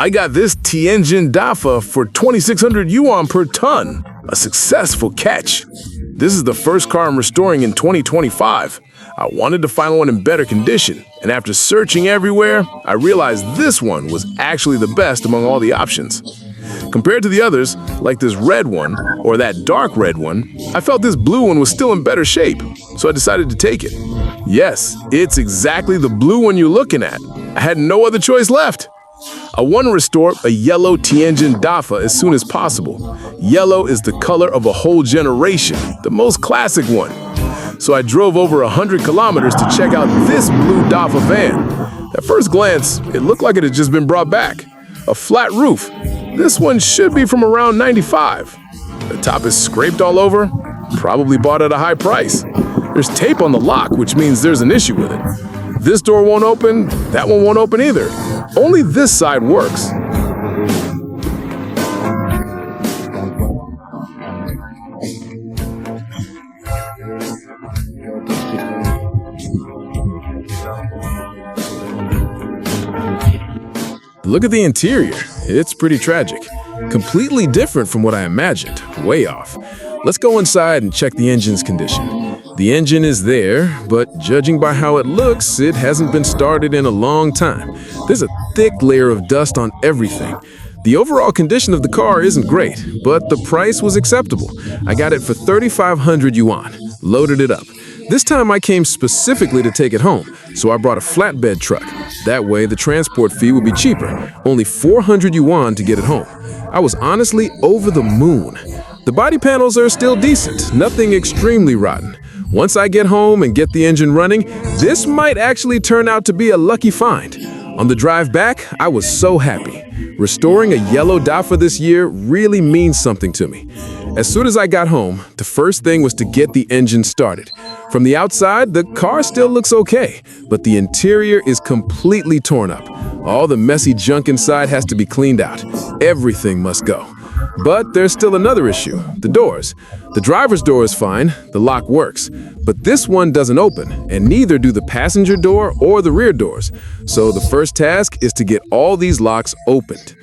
I got this Tianjin Dafa for 2,600 yuan per ton. A successful catch. This is the first car I'm restoring in 2025. I wanted to find one in better condition, and after searching everywhere, I realized this one was actually the best among all the options. Compared to the others, like this red one or that dark red one, I felt this blue one was still in better shape, so I decided to take it. Yes, it's exactly the blue one you're looking at. I had no other choice left. I want to restore a yellow Tianjin Dafa as soon as possible. Yellow is the color of a whole generation, the most classic one. So I drove over 100 kilometers to check out this blue Dafa van. At first glance, it looked like it had just been brought back. A flat roof. This one should be from around 95. The top is scraped all over, probably bought at a high price. There's tape on the lock, which means there's an issue with it. This door won't open, that one won't open either. Only this side works. Look at the interior. It's pretty tragic. Completely different from what I imagined. Way off. Let's go inside and check the engine's condition. The engine is there, but judging by how it looks, it hasn't been started in a long time. There's a thick layer of dust on everything. The overall condition of the car isn't great, but the price was acceptable. I got it for 3,500 yuan, loaded it up. This time I came specifically to take it home, so I brought a flatbed truck. That way the transport fee would be cheaper, only 400 yuan to get it home. I was honestly over the moon. The body panels are still decent, nothing extremely rotten. Once I get home and get the engine running, this might actually turn out to be a lucky find. On the drive back, I was so happy. Restoring a yellow Dafa this year really means something to me. As soon as I got home, the first thing was to get the engine started. From the outside, the car still looks okay, but the interior is completely torn up. All the messy junk inside has to be cleaned out. Everything must go. But there's still another issue, the doors. The driver's door is fine, the lock works, but this one doesn't open, and neither do the passenger door or the rear doors. So the first task is to get all these locks opened.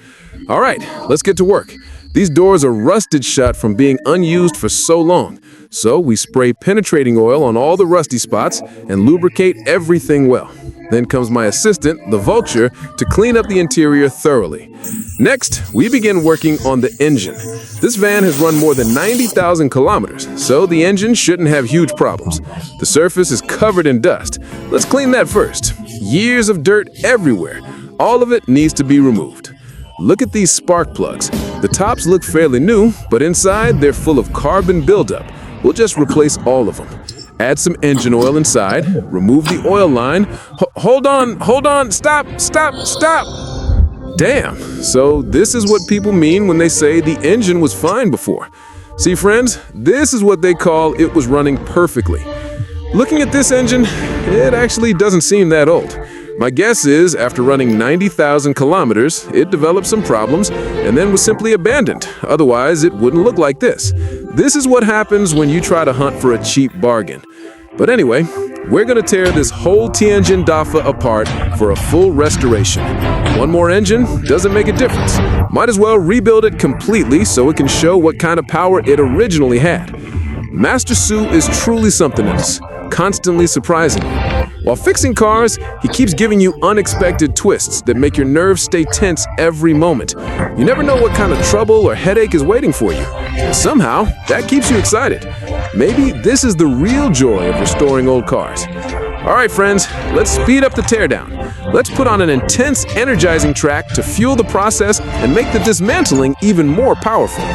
All right, let's get to work. These doors are rusted shut from being unused for so long. So we spray penetrating oil on all the rusty spots and lubricate everything well. Then comes my assistant, the Vulture, to clean up the interior thoroughly. Next, we begin working on the engine. This van has run more than 90,000 kilometers, so the engine shouldn't have huge problems. The surface is covered in dust. Let's clean that first. Years of dirt everywhere. All of it needs to be removed. Look at these spark plugs. The tops look fairly new, but inside they're full of carbon buildup. We'll just replace all of them. Add some engine oil inside, remove the oil line. Hold on, stop. Damn, so this is what people mean when they say the engine was fine before. See friends, this is what they call it was running perfectly. Looking at this engine, it actually doesn't seem that old. My guess is, after running 90,000 kilometers, it developed some problems and then was simply abandoned. Otherwise, it wouldn't look like this. This is what happens when you try to hunt for a cheap bargain. But anyway, we're gonna tear this whole Tianjin Dafa apart for a full restoration. One more engine doesn't make a difference. Might as well rebuild it completely so it can show what kind of power it originally had. Master Su is truly something else, constantly surprising you. While fixing cars, he keeps giving you unexpected twists that make your nerves stay tense every moment. You never know what kind of trouble or headache is waiting for you. And somehow, that keeps you excited. Maybe this is the real joy of restoring old cars. All right, friends, let's speed up the teardown. Let's put on an intense, energizing track to fuel the process and make the dismantling even more powerful.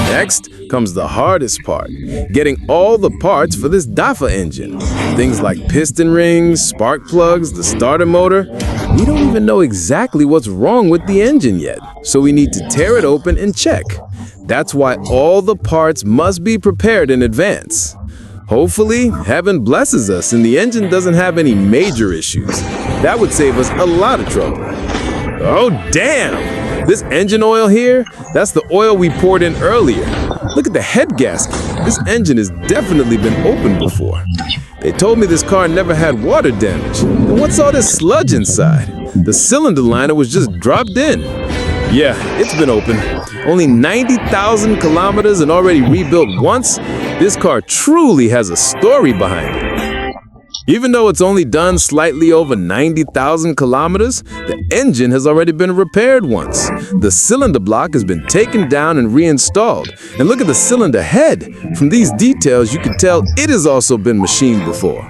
Next comes the hardest part, getting all the parts for this Dafa engine. Things like piston rings, spark plugs, the starter motor. We don't even know exactly what's wrong with the engine yet, so we need to tear it open and check. That's why all the parts must be prepared in advance. Hopefully, heaven blesses us and the engine doesn't have any major issues. That would save us a lot of trouble. Oh, damn! This engine oil here, that's the oil we poured in earlier. Look at the head gasket. This engine has definitely been opened before. They told me this car never had water damage. And what's all this sludge inside? The cylinder liner was just dropped in. Yeah, it's been open. Only 90,000 kilometers and already rebuilt once. This car truly has a story behind it. Even though it's only done slightly over 90,000 kilometers, the engine has already been repaired once. The cylinder block has been taken down and reinstalled. And look at the cylinder head. From these details, you can tell it has also been machined before.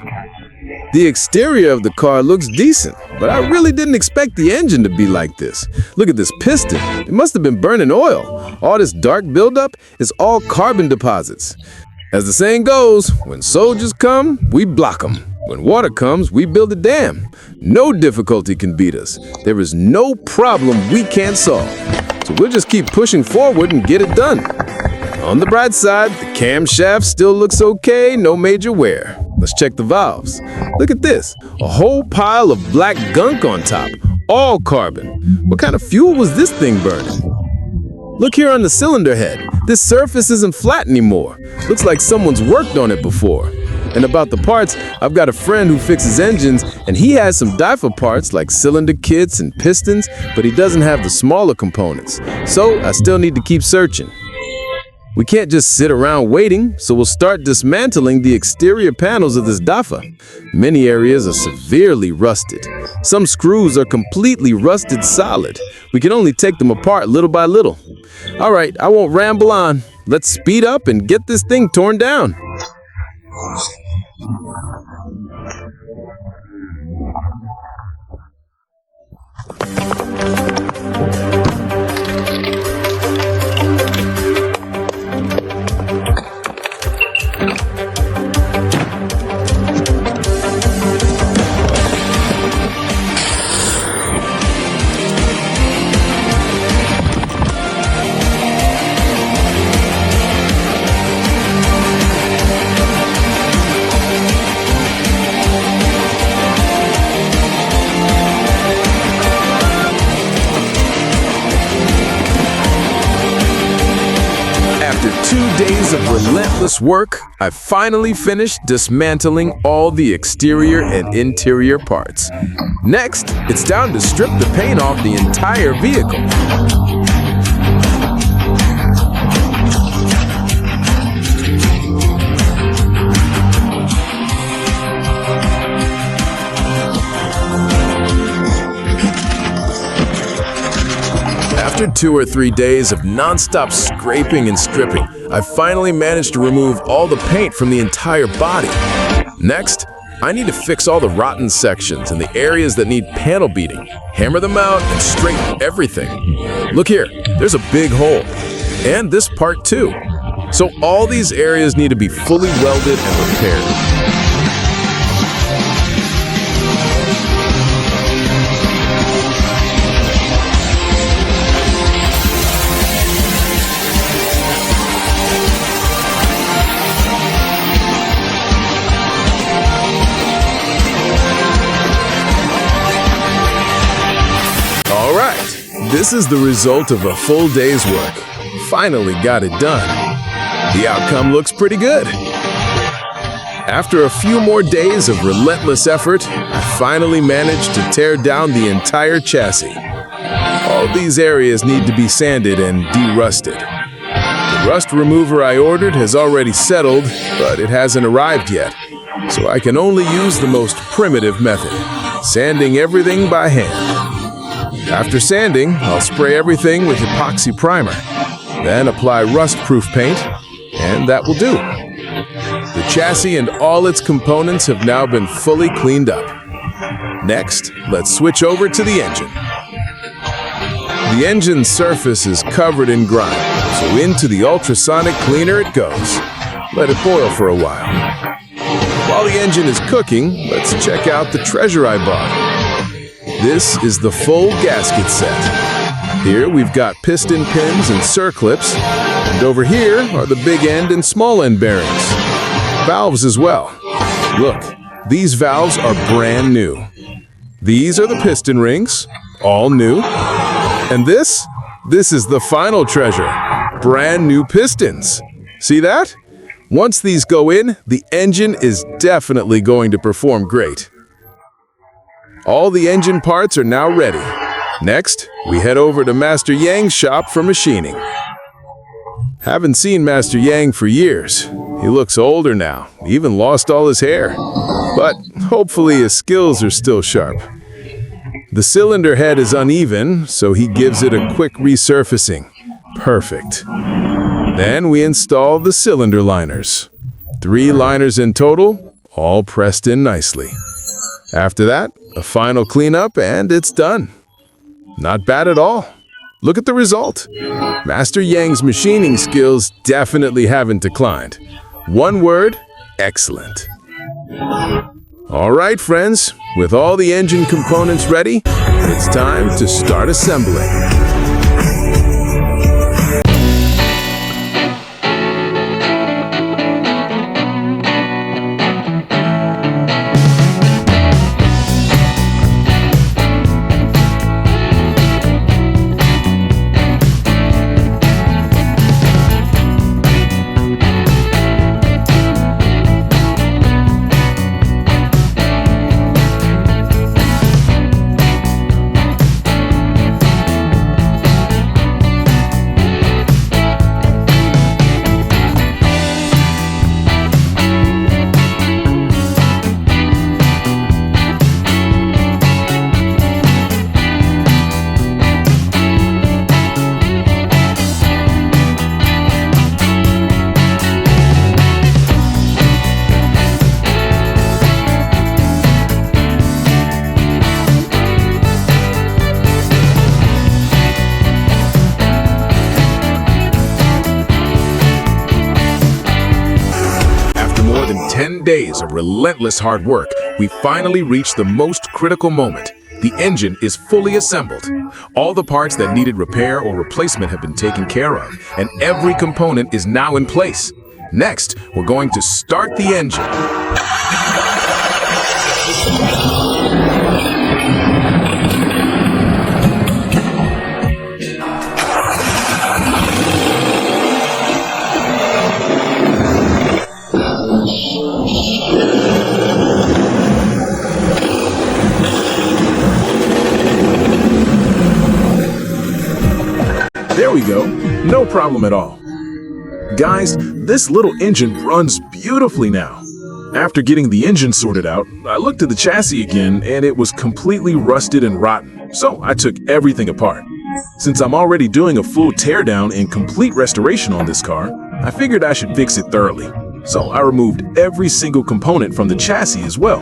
The exterior of the car looks decent, but I really didn't expect the engine to be like this. Look at this piston. It must have been burning oil. All this dark buildup is all carbon deposits. As the saying goes, when soldiers come, we block them. When water comes, we build a dam. No difficulty can beat us. There is no problem we can't solve. So we'll just keep pushing forward and get it done. On the bright side, the camshaft still looks okay, no major wear. Let's check the valves. Look at this, a whole pile of black gunk on top, all carbon. What kind of fuel was this thing burning? Look here on the cylinder head. This surface isn't flat anymore. Looks like someone's worked on it before. And about the parts, I've got a friend who fixes engines, and he has some Dafa parts like cylinder kits and pistons, but he doesn't have the smaller components. So I still need to keep searching. We can't just sit around waiting, so we'll start dismantling the exterior panels of this Dafa. Many areas are severely rusted. Some screws are completely rusted solid. We can only take them apart little by little. All right, I won't ramble on. Let's speed up and get this thing torn down. After 2 days of relentless work, I finally finished dismantling all the exterior and interior parts. Next, it's time to strip the paint off the entire vehicle. After 2 or 3 days of non-stop scraping and stripping, I finally managed to remove all the paint from the entire body. Next, I need to fix all the rotten sections and the areas that need panel beating, hammer them out, and straighten everything. Look here, there's a big hole. And this part too. So all these areas need to be fully welded and repaired. This is the result of a full day's work. Finally got it done. The outcome looks pretty good. After a few more days of relentless effort, I finally managed to tear down the entire chassis. All these areas need to be sanded and de-rusted. The rust remover I ordered has already settled, but it hasn't arrived yet, so I can only use the most primitive method, sanding everything by hand. After sanding, I'll spray everything with epoxy primer, then apply rust-proof paint, and that will do. The chassis and all its components have now been fully cleaned up. Next, let's switch over to the engine. The engine's surface is covered in grime, So into the ultrasonic cleaner it goes. Let it boil for a while. While the engine is cooking, let's check out the treasure I bought. This is the full gasket set. Here we've got piston pins and circlips, and over here are the big end and small end bearings. Valves as well. Look, these valves are brand new. These are the piston rings, all new. And this is the final treasure, brand new pistons. See that? Once these go in, the engine is definitely going to perform great. All the engine parts are now ready. Next, we head over to Master Yang's shop for machining. Haven't seen Master Yang for years. He looks older now, even lost all his hair. But hopefully his skills are still sharp. The cylinder head is uneven, so he gives it a quick resurfacing. Perfect. Then we install the cylinder liners. 3 liners in total, all pressed in nicely. After that, a final cleanup and it's done. Not bad at all. Look at the result. Master Yang's machining skills definitely haven't declined. One word, excellent. All right, friends, with all the engine components ready, it's time to start assembling. More than 10 days of relentless hard work, we finally reached the most critical moment. The engine is fully assembled. All the parts that needed repair or replacement have been taken care of, and every component is now in place. Next, we're going to start the engine. There we go, no problem at all. Guys, this little engine runs beautifully now. After getting the engine sorted out, I looked at the chassis again and it was completely rusted and rotten, so I took everything apart. Since I'm already doing a full teardown and complete restoration on this car, I figured I should fix it thoroughly. So I removed every single component from the chassis as well.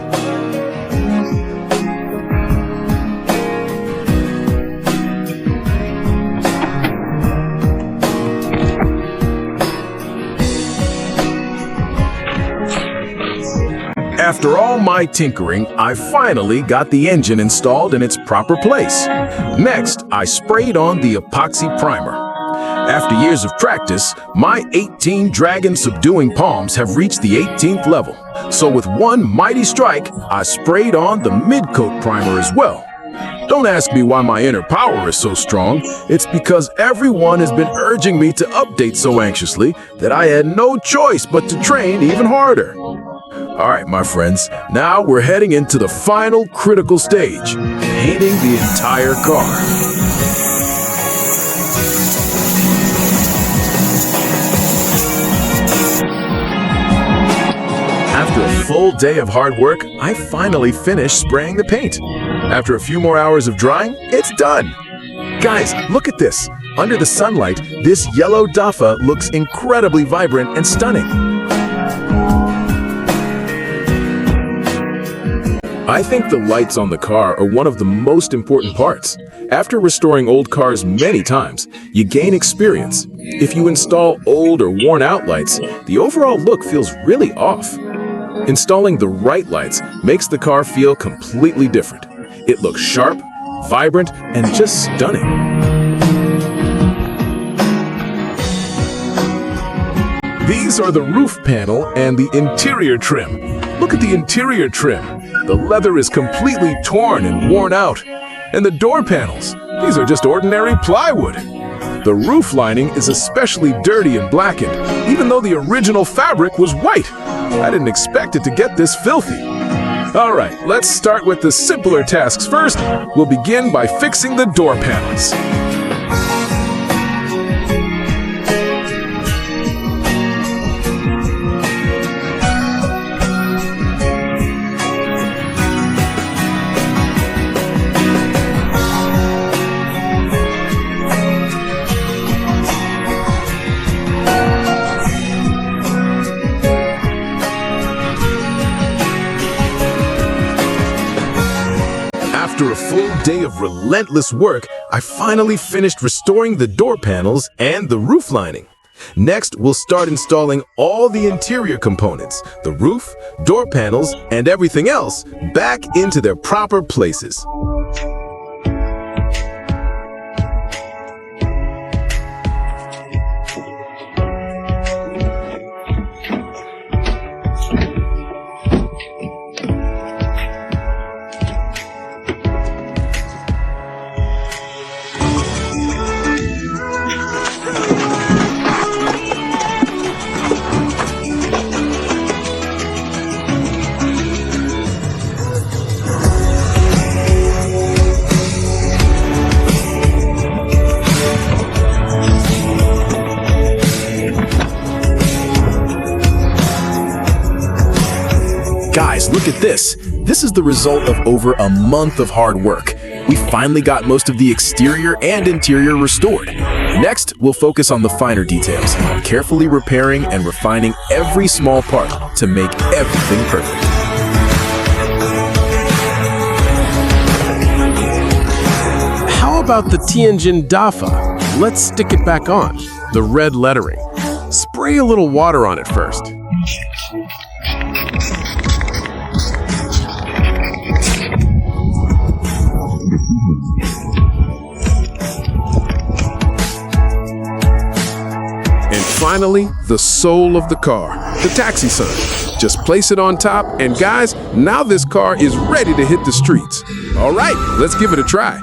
After all my tinkering, I finally got the engine installed in its proper place. Next, I sprayed on the epoxy primer. After years of practice, my 18 dragon subduing palms have reached the 18th level. So with one mighty strike, I sprayed on the mid-coat primer as well. Don't ask me why my inner power is so strong. It's because everyone has been urging me to update so anxiously that I had no choice but to train even harder. All right, my friends, now we're heading into the final critical stage, painting the entire car. After a full day of hard work, I finally finished spraying the paint. After a few more hours of drying, it's done. Guys, look at this. Under the sunlight, this yellow Dafa looks incredibly vibrant and stunning. I think the lights on the car are one of the most important parts. After restoring old cars many times, you gain experience. If you install old or worn-out lights, the overall look feels really off. Installing the right lights makes the car feel completely different. It looks sharp, vibrant, and just stunning. These are the roof panel and the interior trim. Look at the interior trim. The leather is completely torn and worn out. And the door panels, these are just ordinary plywood. The roof lining is especially dirty and blackened, even though the original fabric was white. I didn't expect it to get this filthy. All right, let's start with the simpler tasks first. We'll begin by fixing the door panels. After a full day of relentless work, I finally finished restoring the door panels and the roof lining. Next, we'll start installing all the interior components, the roof, door panels, and everything else back into their proper places. Guys, look at this. This is the result of over a month of hard work. We finally got most of the exterior and interior restored. Next, we'll focus on the finer details, carefully repairing and refining every small part to make everything perfect. How about the Tianjin Dafa? Let's stick it back on. The red lettering. Spray a little water on it first. And finally, the soul of the car, the taxi sign. Just place it on top, and guys, now this car is ready to hit the streets. All right, let's give it a try.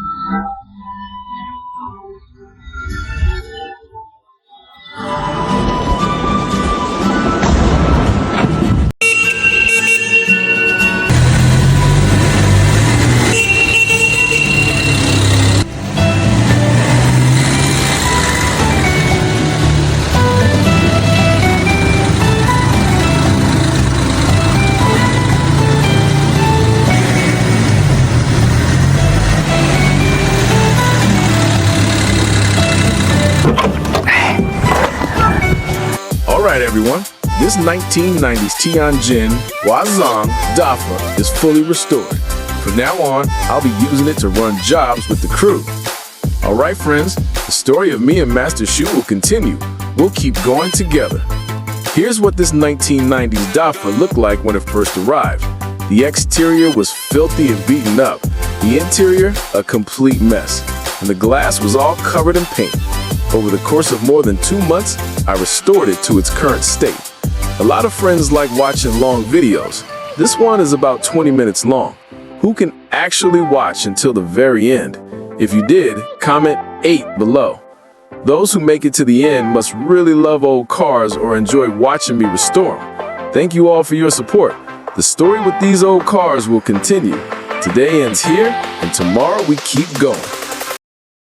Alright everyone, this 1990s Tianjin Dafa is fully restored. From now on, I'll be using it to run jobs with the crew. Alright friends, the story of me and Master Shu will continue. We'll keep going together. Here's what this 1990s Dafa looked like when it first arrived. The exterior was filthy and beaten up. The interior, a complete mess. And the glass was all covered in paint. Over the course of more than 2 months, I restored it to its current state. A lot of friends like watching long videos. This one is about 20 minutes long. Who can actually watch until the very end? If you did, comment 8 below. Those who make it to the end must really love old cars or enjoy watching me restore them. Thank you all for your support. The story with these old cars will continue. Today ends here, and tomorrow we keep going.